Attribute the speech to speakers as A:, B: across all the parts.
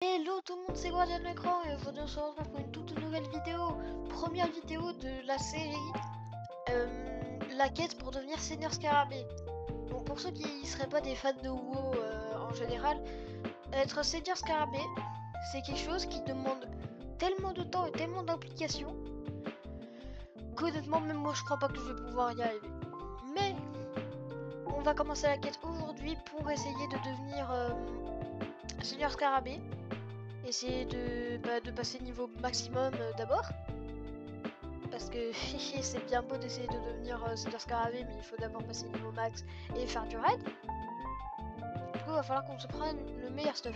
A: Hello tout le monde, c'est Guardian de l'écran et aujourd'hui on se retrouve pour une toute nouvelle vidéo. Première vidéo de la série, la quête pour devenir Seigneur Scarabée. Donc pour ceux qui seraient pas des fans de WoW en général, être Seigneur Scarabée, c'est quelque chose qui demande tellement de temps et tellement d'implication qu'honnêtement même moi je crois pas que je vais pouvoir y arriver. Mais on va commencer la quête aujourd'hui pour essayer de devenir Seigneur Scarabée. Essayer de passer niveau maximum d'abord. Parce que c'est bien beau d'essayer de devenir Seigneur Scarabée, mais il faut d'abord passer niveau max et faire du raid. Du coup, il va falloir qu'on se prenne le meilleur stuff.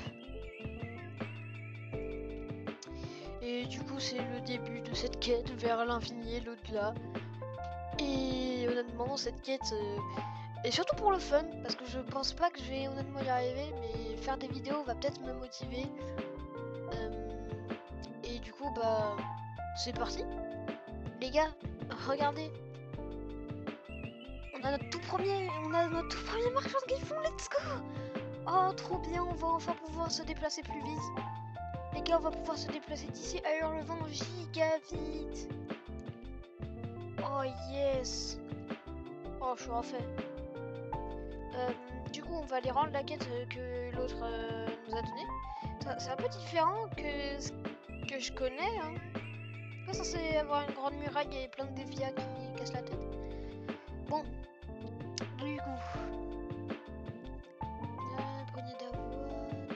A: Et du coup, c'est le début de cette quête vers l'infini et l'au-delà. Et honnêtement, cette quête est surtout pour le fun, parce que je pense pas que je vais honnêtement y arriver, mais faire des vidéos va peut-être me motiver. Et du coup, bah, c'est parti. Les gars, regardez. On a notre tout premier marchand de griffon, let's go. Oh, trop bien, on va enfin pouvoir se déplacer plus vite. Les gars, on va pouvoir se déplacer d'ici à Hurlevent giga vite. Oh yes. Oh, je suis refait. Du coup, on va aller rendre la quête que l'autre nous a donnée. C'est un peu différent que ce que je connais, hein. Pas censé avoir une grande muraille et plein de défias qui cassent la tête. Bon, du coup, poignée d'avoine,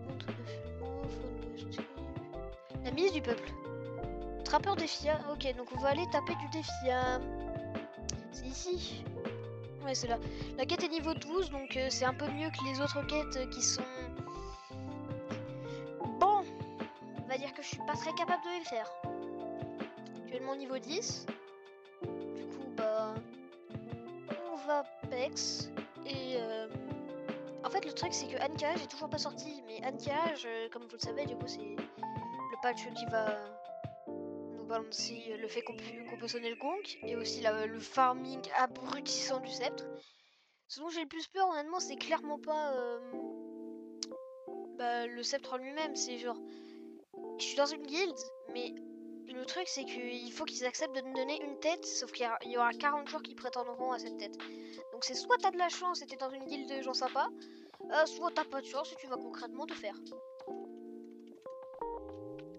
A: contre de fumeau, faune costume. La milice du peuple. Trappeur défia. Ok, donc on va aller taper du défia. C'est ici. Ouais, c'est là. La quête est niveau 12, donc c'est un peu mieux que les autres quêtes qui sont... Bon, on va dire que je suis pas très capable de les faire. Actuellement niveau 10. Du coup, bah... on va Pex. Et... En fait, le truc, c'est que Ahn'Qiraj est toujours pas sorti. Mais Ahn'Qiraj, comme vous le savez, du coup, c'est le patch qui va nous balancer le fait qu'on peut sonner le gong. Et aussi le farming abrutissant du sceptre. Ce dont j'ai le plus peur, honnêtement, c'est clairement pas le sceptre en lui-même. C'est genre, je suis dans une guilde, mais le truc, c'est qu'il faut qu'ils acceptent de me donner une tête, sauf qu'il y aura 40 joueurs qui prétendront à cette tête. Donc c'est soit t'as de la chance et t'es dans une guilde de gens sympas, soit t'as pas de chance et tu vas concrètement te faire.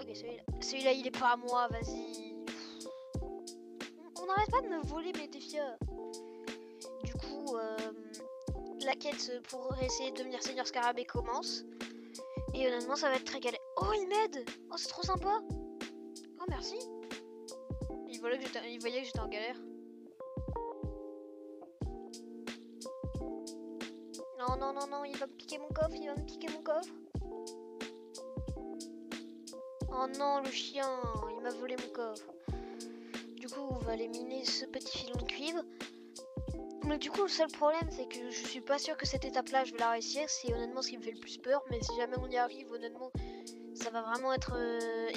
A: Ok, celui-là il est pas à moi, vas-y. On n'arrête pas de me voler mes défis. Du coup, la quête pour essayer de devenir Seigneur Scarabée commence. Et honnêtement, ça va être très galère. Oh, il m'aide! Oh, c'est trop sympa! Oh, merci! Il voyait que j'étais en galère. Non, non, non, non, il va me piquer mon coffre, il va me piquer mon coffre. Oh non, le chien, il m'a volé mon coffre. Du coup, on va aller miner ce petit filon de cuivre. Mais du coup, le seul problème, c'est que je suis pas sûre que cette étape-là, je vais la réussir. C'est honnêtement ce qui me fait le plus peur. Mais si jamais on y arrive, honnêtement, ça va vraiment être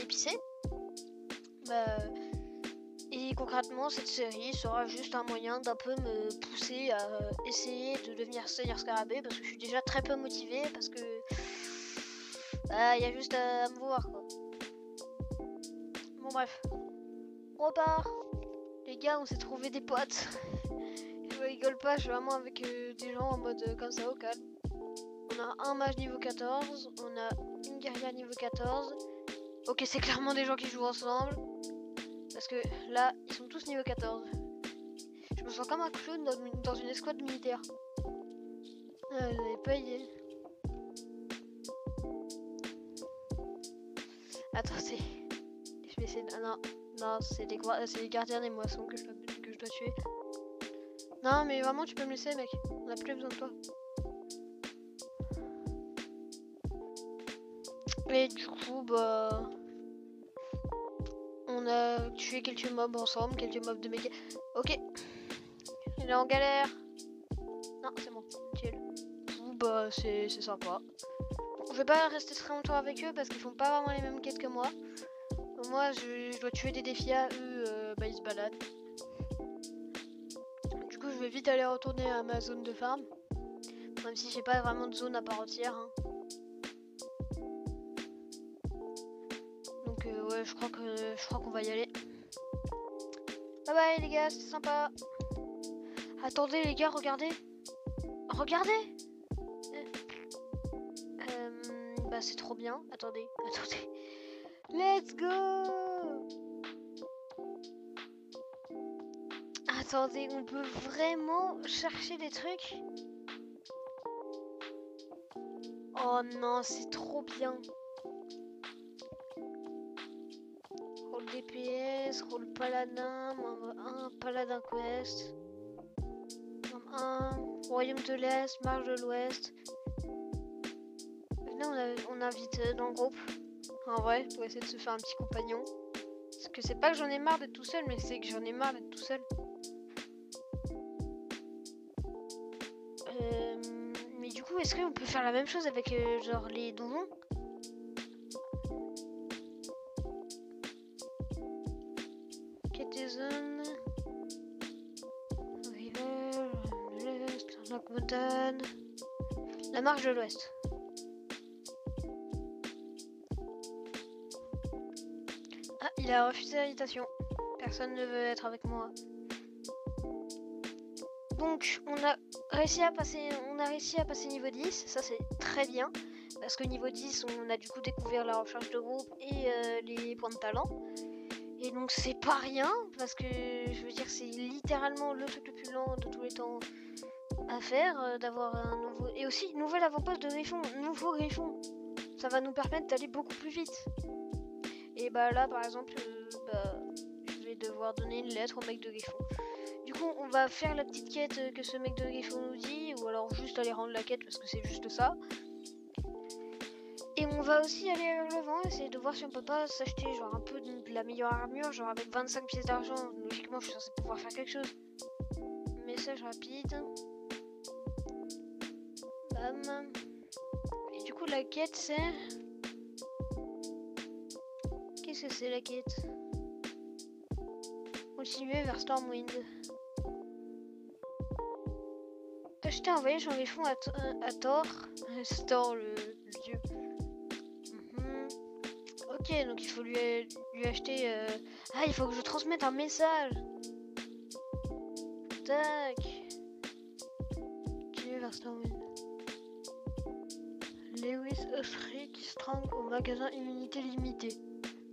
A: épicé. Et concrètement, cette série sera juste un moyen d'un peu me pousser à essayer de devenir Seigneur Scarabée. Parce que je suis déjà très peu motivée. Parce que... il y a juste à me voir, quoi. Bon, bref. On repart. Les gars, on s'est trouvé des potes. Je rigole pas, je suis vraiment avec des gens en mode comme ça au calme. On a un mage niveau 14, on a une guerrière niveau 14. Ok, c'est clairement des gens qui jouent ensemble. Parce que là, ils sont tous niveau 14. Je me sens comme un clown dans une escouade militaire. Vous n'avez pas idée. Attendez. Je vais essayer de... Ah, non, c'est les gardiens des moissons que je dois tuer. Non, mais vraiment, tu peux me laisser, mec. On a plus besoin de toi. Et du coup, bah... on a tué quelques mobs ensemble, quelques mobs de méga... Ok. Il est en galère. Non, c'est bon. Nickel. Du coup, bah, c'est sympa. Bon, je vais pas rester très longtemps avec eux parce qu'ils font pas vraiment les mêmes quêtes que moi. Moi, je dois tuer des défis à eux, ils se baladent. Du coup, je vais vite aller retourner à ma zone de farm. Même si j'ai pas vraiment de zone à part entière. Hein. ouais, je crois qu'on va y aller. Bye bye les gars, c'était sympa. Attendez les gars, regardez. Regardez. Bah c'est trop bien. Attendez. Let's go. Attendez, on peut vraiment chercher des trucs. Oh non, c'est trop bien. Rôle DPS, rôle paladin, un paladin quest. 1, royaume de l'Est, marche de l'Ouest. Venez, on invite dans le groupe. En vrai, pour essayer de se faire un petit compagnon. Parce que c'est pas que j'en ai marre d'être tout seul, mais c'est que j'en ai marre d'être tout seul. Mais du coup, est-ce qu'on peut faire la même chose avec genre les donjons? Quête des zones. River, l'Est, Lockmountain. La marche de l'Ouest. Ah, il a refusé l'invitation. Personne ne veut être avec moi. Donc, on a réussi à passer niveau 10. Ça, c'est très bien. Parce que niveau 10, on a du coup découvert la recherche de groupe et les points de talent. Et donc, c'est pas rien. Parce que, je veux dire, c'est littéralement le truc le plus lent de tous les temps à faire. D'avoir un nouveau... Et aussi, nouvel avant-poste de Griffon. Nouveau Griffon. Ça va nous permettre d'aller beaucoup plus vite. Et bah là, par exemple, je vais devoir donner une lettre au mec de Griffon. Du coup, on va faire la petite quête que ce mec de Griffon nous dit, ou alors juste aller rendre la quête parce que c'est juste ça. Et on va aussi aller vers le vent, essayer de voir si on peut pas s'acheter genre un peu de la meilleure armure, genre avec 25 pièces d'argent. Logiquement, je suis censé pouvoir faire quelque chose. Message rapide. Bam. Et du coup, la quête c'est... Qu'est-ce que c'est la quête? Continuer vers Stormwind. Acheter un voyage en Griffon à Thor. C'est Thor le dieu. Ok, donc il faut lui acheter... Ah, il faut que je transmette un message. Tac. Continuer vers Stormwind. Lewis Osric qui strangle au magasin immunité limitée.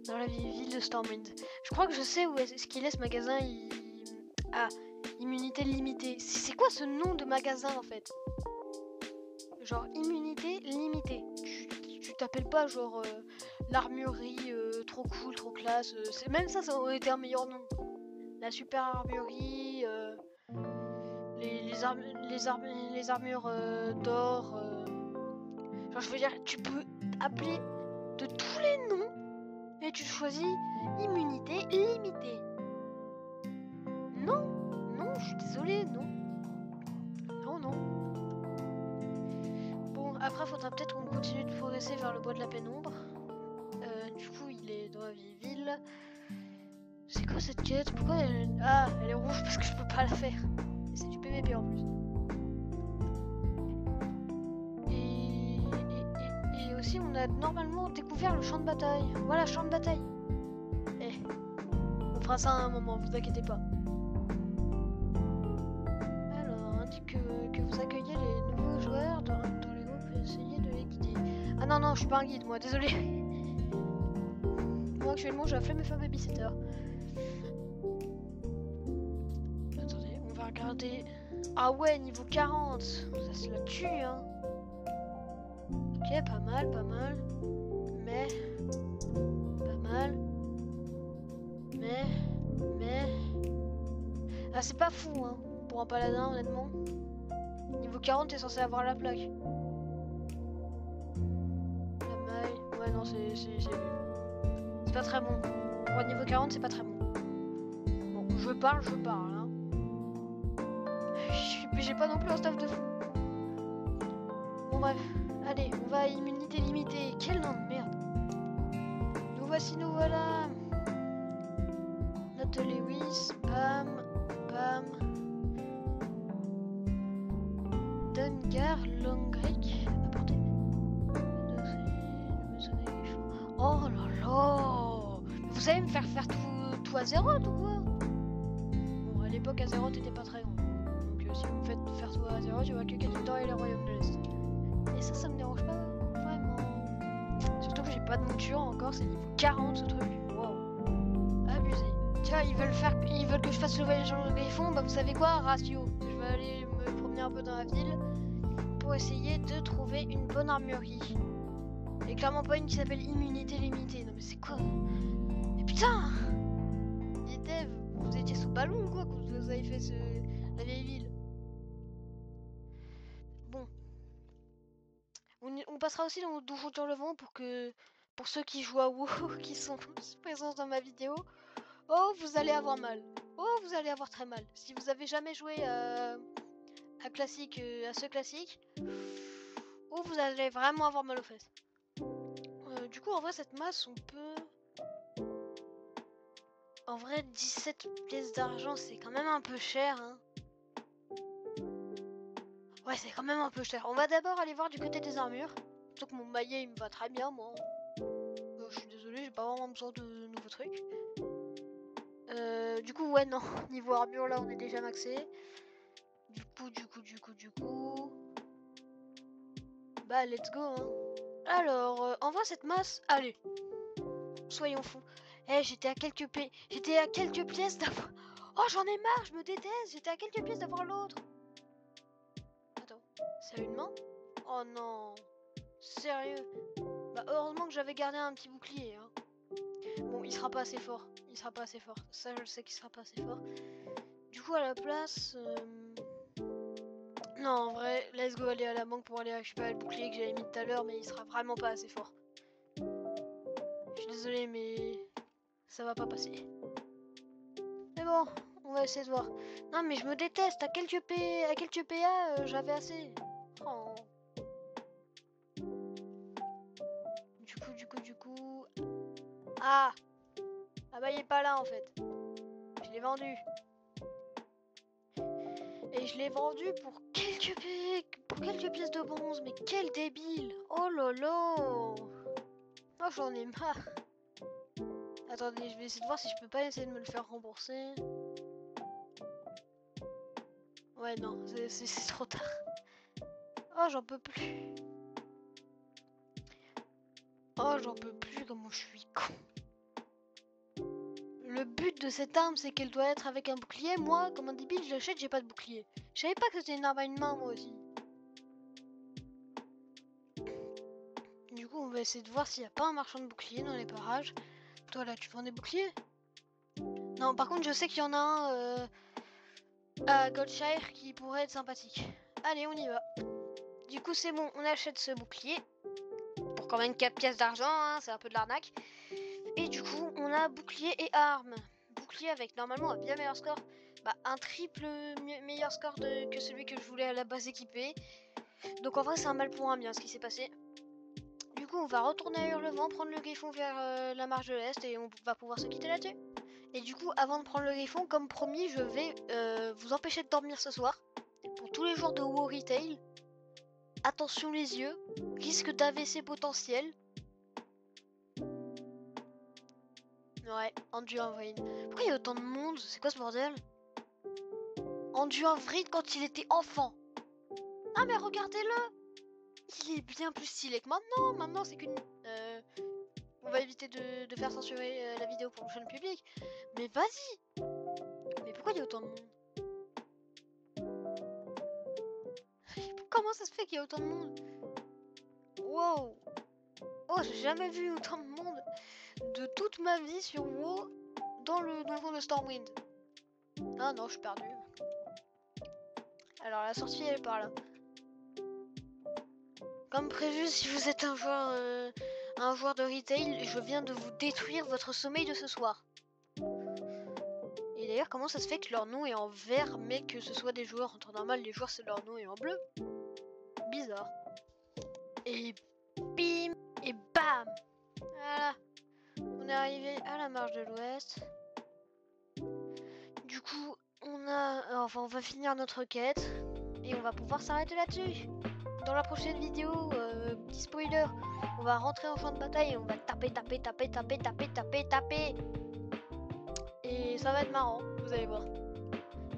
A: Dans la ville de Stormwind. Je crois que je sais où est-ce qu'il est ce magasin. Ah, immunité limitée. C'est quoi ce nom de magasin en fait? Genre immunité limitée. Tu t'appelles pas genre l'armurerie trop cool, trop classe. Même ça aurait été un meilleur nom. La super armurerie, les armures d'or. Genre je veux dire, tu peux appeler de tous les noms. Et tu choisis immunité limitée. Non, je suis désolée, non. Non. Bon, après, faudra peut-être qu'on continue de progresser vers le bois de la pénombre. Du coup, il est dans la vieille ville. C'est quoi cette quête? Pourquoi elle... Ah, elle est rouge parce que je peux pas la faire. Et c'est du PVP en plus. Et aussi, on a normalement découvert le champ de bataille. Voilà, champ de bataille. On fera ça à un moment, vous inquiétez pas. Alors, indique que vous accueillez les nouveaux joueurs dans les groupes et essayez de les guider. Ah non, je suis pas un guide, moi, désolé. Moi, actuellement, j'ai la flemme de faire babysitter. Attendez, on va regarder. Ah ouais, niveau 40. Ça, c'est la tue, hein. Ok, pas mal. Mais... Pas mal. Mais... Ah, c'est pas fou, hein. Pour un paladin, honnêtement. Niveau 40, t'es censé avoir la plaque. La maille... Ouais, non, c'est pas très bon. Pour niveau 40, c'est pas très bon. Bon, je parle, hein. J'ai pas non plus un staff de fou. Bon, bref. Allez, on va à immunité limitée. Quel nom de merde. Nous voilà. Note de Lewis. Bam. Dungar, Longric. Apportez. Oh là là. vous allez me faire tout à zéro ou quoi? Bon, à l'époque, à zéro, t'étais pas très grand. Donc, si vous me faites faire tout à zéro, tu vois que Kalimdor et les royaumes de l'Est. Et ça me dérange pas vraiment. Surtout que j'ai pas de monture encore, c'est niveau 40 ce truc. Wow. Abusé. Tiens, ils veulent que je fasse le voyage en griffon. Bah, vous savez quoi? Ratio. Je vais aller me promener un peu dans la ville pour essayer de trouver une bonne armurerie. Et clairement pas une qui s'appelle immunité limitée. Non, mais c'est quoi? Mais putain! Dites, vous étiez sous ballon ou quoi quand vous avez fait la vieille ville? Bon. On passera aussi dans le donjon sur le vent pour ceux qui jouent à WoW qui sont présents dans ma vidéo. Oh, vous allez avoir mal. Oh, vous allez avoir très mal. Si vous avez jamais joué à ce classique, oh, vous allez vraiment avoir mal aux fesses. Du coup, en vrai, cette masse, on peut... En vrai, 17 pièces d'argent, c'est quand même un peu cher, hein. Ouais, c'est quand même un peu cher. On va d'abord aller voir du côté des armures. Surtout que mon maillet, il me va très bien, moi. Je suis désolée, j'ai pas vraiment besoin de nouveaux trucs. Du coup, ouais, non. Niveau armure, là, on est déjà maxé. Du coup... Bah, let's go, hein. Alors, en vrai, cette masse... Allez. Soyons fous. Eh, j'étais à quelques pièces d'avoir... Oh, j'en ai marre, je me déteste. J'étais à quelques pièces d'avoir l'autre. Attends, c'est une main? Oh non. Sérieux? Bah, heureusement que j'avais gardé un petit bouclier, hein. Bon, il sera pas assez fort. Il sera pas assez fort. Ça, je le sais qu'il sera pas assez fort. Du coup, à la place... Non, en vrai, let's go aller à la banque pour aller récupérer le bouclier que j'avais mis tout à l'heure, mais il sera vraiment pas assez fort. Je suis désolée, mais ça va pas passer. Mais bon, on va essayer de voir. Non, mais je me déteste. À quelques PA, j'avais assez. Oh. Du coup... Ah! Ah bah, il est pas là, en fait. Je l'ai vendu. Et je l'ai vendu pour quelques pièces de bronze. Mais quel débile! Oh lolo! Oh, j'en ai marre. Attendez, je vais essayer de voir si je peux pas essayer de me le faire rembourser. Ouais, non, c'est trop tard. Oh, j'en peux plus. Oh, j'en peux plus, comment je suis con. Le but de cette arme, c'est qu'elle doit être avec un bouclier. Moi, comme un débile, je l'achète, j'ai pas de bouclier. Je savais pas que c'était une arme à une main, moi aussi. Du coup, on va essayer de voir s'il n'y a pas un marchand de boucliers dans les parages. Toi, là, tu vends des boucliers? Non, par contre, je sais qu'il y en a un à Goldshire qui pourrait être sympathique. Allez, on y va. Du coup, c'est bon, on achète ce bouclier. Pour quand même 4 pièces d'argent, hein, c'est un peu de l'arnaque. Et du coup, on a bouclier et armes. Bouclier avec normalement un bien meilleur score. Bah, un triple meilleur score que celui que je voulais à la base équiper. Donc en vrai, c'est un mal pour un bien ce qui s'est passé. Du coup, on va retourner à Hurlevent, prendre le griffon vers la marche de l'Est et on va pouvoir se quitter là-dessus. Et du coup, avant de prendre le griffon, comme promis, je vais vous empêcher de dormir ce soir. Pour tous les joueurs de WoW Retail, attention les yeux, risque d'AVC potentiel. Ouais, Anduin-Vryn. Pourquoi il y a autant de monde? C'est quoi ce bordel? Anduin-Vryn quand il était enfant. Ah mais regardez-le! Il est bien plus stylé que maintenant. Maintenant c'est qu'une... On va éviter de faire censurer la vidéo pour le jeune public. Mais vas-y! Mais pourquoi il y a autant de monde? Comment ça se fait qu'il y a autant de monde? Wow! Oh, j'ai jamais vu autant de monde de toute ma vie sur WoW dans le donjon de Stormwind. Ah non, je suis perdu. Alors la sortie elle est par là. Comme prévu, si vous êtes un joueur de retail, je viens de vous détruire votre sommeil de ce soir. Et d'ailleurs, comment ça se fait que leur nom est en vert, mais que ce soit des joueurs en temps normal, les joueurs c'est leur nom est en bleu? Bizarre. Et bim et bam. Voilà. On est arrivé à la marche de l'Ouest. Du coup, on va finir notre quête et on va pouvoir s'arrêter là-dessus. dans la prochaine vidéo, petit spoiler, on va rentrer en champ de bataille et on va taper. Et ça va être marrant, vous allez voir.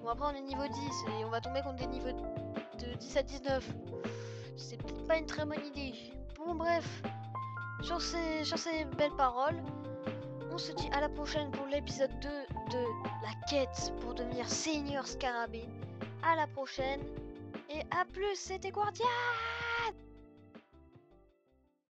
A: Bon, après on est niveau 10 et on va tomber contre des niveaux de 10 à 19. C'est peut-être pas une très bonne idée. Bon bref, sur ces belles paroles, on se dit à la prochaine pour l'épisode 2 de la quête pour devenir Seigneur Scarabée. À la prochaine et à plus, c'était Guardia.